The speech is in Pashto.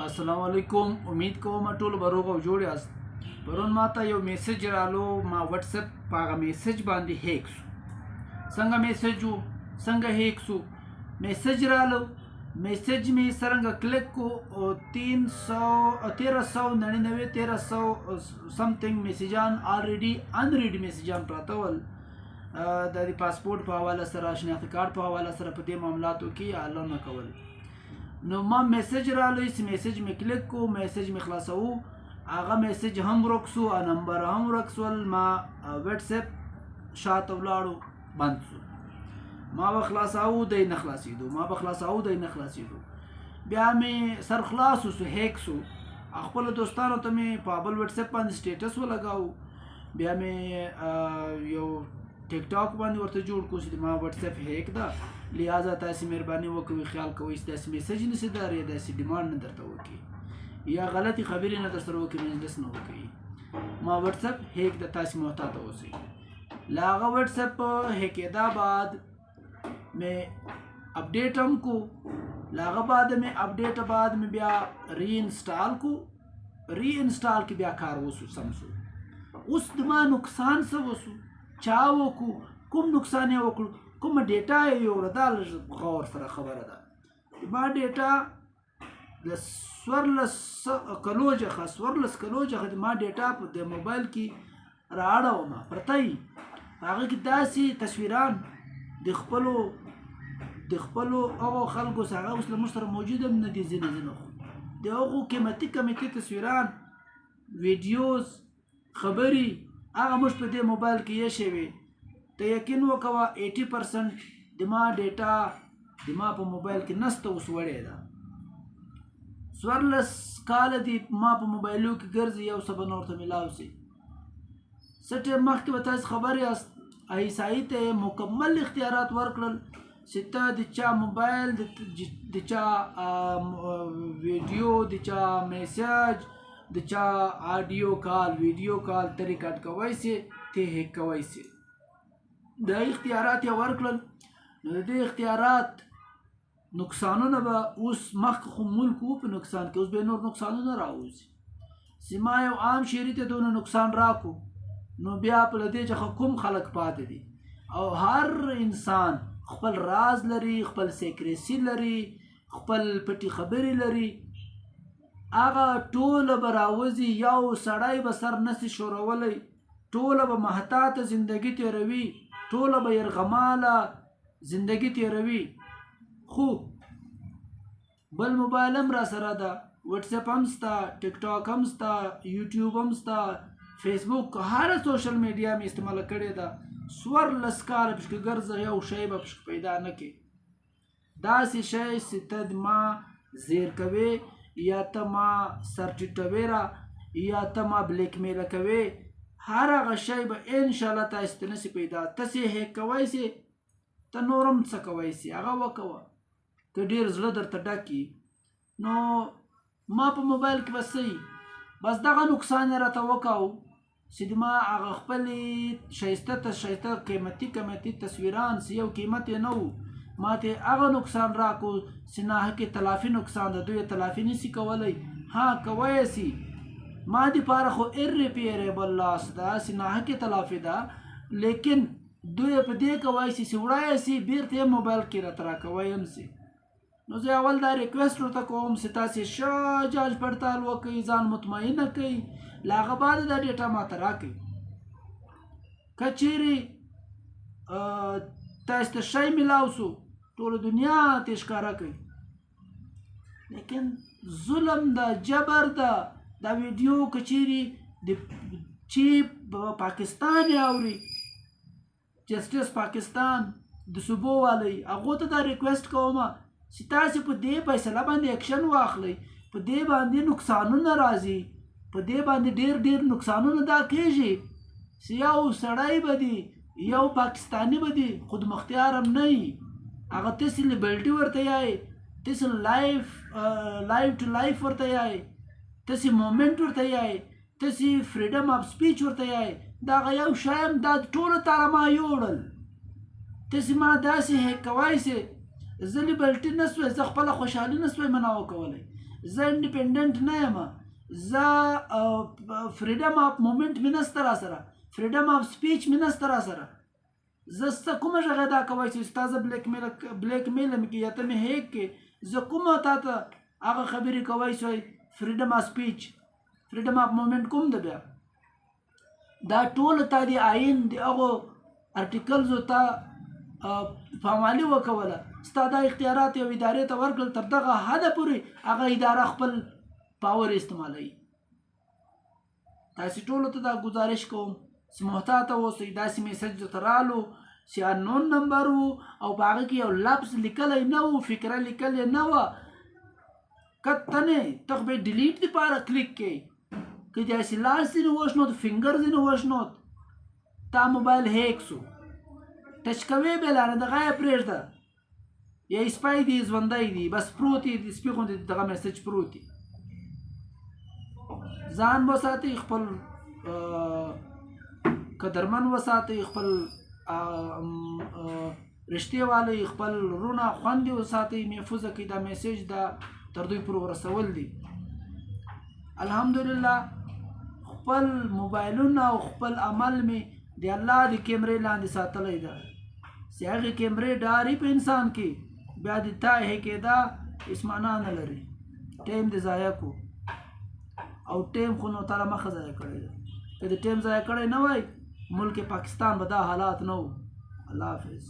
السلام علیکم. امید کوم ټول به روغ او جوړ یاست. پرون ماته یو میسج رالو، ما واتس اپ په هغه میسج باندې هیک شو. څنګه میسج وو، څنګه هیک شو؟ میسج رالو، میسج می څرنګه کلیک کو او 1399 سمثینګ میسجان آلریډي انریډ میسجان پراته ول. د پاسپورت په حواله سره، شناختی کارت په حواله سره په دې معاملاتو کې اعلان نه کول. نو ما میسج رالو، اس میسج می کلیک کو، میسج می خلاصو، هغه میسج هم ورک شو، نمبر هم ورک شول. ما واتس اپ شاته ولاړو، بند شو. ما به خلاصاو دی نه خلاصېدو، ما به خلاصاو دی نه خلاصېدو. بیا مې سر خلاص شو، هیک شو. خپلو دوستانو ته مې په بل واتس اپ باندې سټیټس ولګاو. بیا مې یو ټیک ټاک باندې ورته جوړ کړو چې ما واتس اپ هیک ده، لہذا تاسې مهرباني وکوئ خیال کوئ چې داسې میسج نشي در یا داسې ډیمانډ نه درته وکړي یا غلطي خبرې نه در سره وکړي، مجلس نه وکړي. ما واتس اپ هیک ده، تاسې محتاط اوسئ. له هغه واتس اپ هیکېدا بعد مې اپډیټ هم کو. له هغه بعد مې اپډیټ بعد مې بیا ری انسټال کو. ری انسټال کې بیا کار وسو، سم شو. اوس د ما نقصان څه وسو، چا وکړو، کوم نقصان یې وکړو، کومه ډیټا یې یوړه، دا لږ غور سره خبره ده. ما ډیټا د 14 کلو څخه ما ډیټا په د موبایل کې رااړومه پرته یي. هغه کې داسې تصویران د خپلو هغو خلکو څخه اوس له موږ سره موجود هم نه دي، ځینې خو د هغو قیمتي تصویران، ویډیوز، خبرې هغه موږ په دې موبایل کې یې شوي. ته یقین وکوه 80% د ما ډیټا د ما په موبایل کې نسته، اوس وړې ده. 14 کاله دي ما په موبایلو کې ګرځي، یو څه به نور ته میلاو سي. څه ټایم مخکې به تاسې خبر یاست، عیسایي ته مکمل اختیارات ورکړل چې ته د چا موبایل، د چا ویډیو، د چا میسج، د چا آډیو کال، ویډیو کال ته ریکارډ کوی سي، ته هیک کوی سي. دا اختیارات یې ورکړل. نو د دې اختیارات نقصانونه به اوس مخکې خو ملک و په نقصان کې، اوس به نور نقصانونه راوځي. چې ما یو عام شهري ته دونه نقصان راکو، نو بیا په له دې څخه کوم خلک پاتې دي؟ او هر انسان خپل راز لري، خپل سیکریسي لري، خپل پټي خبرې لري. هغه ټوله به راوځي، یو سړی به سر نسي شورولی، ټوله به محتاطه زندگی تیروي، ټوله به یرغماله زندگی تیروي. خو بل موبایل هم را سره ده، واتس اپ هم سته، ټیک ټاک هم سته، یوټیوب هم سته، فیسبوک، هر سوشل میډیا مې استعمال کړې ده. 14 کاله پشکې ګرځه، یو شی به پشکې پیدا نه کړي. داسې شی چې ته د ما زیر کوې یا ته ما سر ټیټوې یا ته ما بلیک میله کوې، هر هغه شی به انشاءالله تاسې ته نسي پیدا. تاسې هیک کوی سي، ته نور هم څه کوی سي، هغه وکوه. که ډېر زړه درته ډک وي، نو ما په موبایل کې بس څه بس دغه نقصان یې راته وکاو چې د ما هغه خپلې ښایسته قیمتي تصویران چې یو قیمت یې نه و، ما ته هغه نقصان راکو چې ناحقې تلافي نقصان ده. دوی تلافي نسي کولی، ها کوی یې سي. ما دپاره خو ایرریپیریبل لاس ده، چې ناحقې تلافي ده، لیکن دوی په دې کوی سي چې وړی یې سي، بیرته یې موبایل کې راته راکوی هم سي. نو زه اول دا ریکویسټ ورته کوم چې تاسې ښه جاج پړتال وکړئ، ځان مطمئنه کړئ، له هغه بعد دا ډیټا ماته راکړئ. که چیرې تاسې ته شی میلاو سو، ټوله دنیا ته ښکاره کوئ. لیکن ظلم ده، جبر ده. دا ویډیو که چیرې چې پاکستان یې اوري، جسټس پاکستان د صوبو والی، هغو ته دا ریکویسټ کوم چې تاسې په دې فیصله باندې اکشن واخلئ. په دې باندې نقصانونه راځي، په دې باندې ډېر نقصانونه دا کېږي چې یو سړی به دی، یو پاکستاني به دی، خودمختیار هم نه وي، هغه تاسې لیبرټي ورته یایي، تاسې لایف ټو لایف ورته یایي، تاسې مومنټ ورته یایي، تاسې فریډم اف سپیچ ورته یایي. دا هغه یو شی هم دا ټوله تاره ما یوړل. تاسې ما داسې هیک کوی سي، زه لیبرټي نه سوی، زه خپله خوشحالي نه سوی منعه کولی. زه انډیپندنټ نه یم، زه فریډم اف مومنټ مې نشته را سره، فریډم اف سپیچ مې نشته را سره. زه ستا کومه ژغه دا کوی چې ستا زه بلیک میل مې کې یا ته مې هیک کې، زه کومه تا ته هغه خبرې کوی شوی فریډم اف سپیچ فریډم اف مومنټ کوم ده بیا؟ دا ټول تا د آئین د هغو ارټیکلزو ته پامالي وکوله، ستا دا اختیارات یو ادارې ته ورکړل، تر دغه حده پورې هغه اداره خپل پاور استعمالوي. تاسې ټولو ته دا ګزارش کوم چې محتاطه اوسئ. داسې میسج درته رالو چې انون نمبر و او په هغه کې یو لفظ لیکلی نه و، فکره لیکلې نه وه، کته نه ته خو به یې ډیلیټ دپاره کلیک کوې، که داسې لاس ځینې وشنود، فنګر ځینې وشنود، تا موبایل هیک سو، ټچ کوې بېله نه دغه یې پرېږده، یا سپی دی ژوندی دی بس پروت دی، سپي غوندې دغه میسج پروت دی. ځان وساتئ، خپل قدرمن وساتئ، خپل رشتې والئ، خپل وروڼه خویندې وساتئ، محفوظه کړئ. دا میسج دا تر دوی پورې ورسول دي. الحمدلله خپل موبایلونه او خپل عمل مې د الله د کیمرې لاندې ساتلی ده، چې هغې کیمرې ډاري په انسان کې بیا د تا هیکېدا هېڅ معنا نه لري. ټایم دې ضایع کو، او ټایم خو نو تعالی مخه ضایع کړی ده. که د ټایم ضایع کړی نه وای، ملک پاکستان به دا حالات نه و. الله حافظ.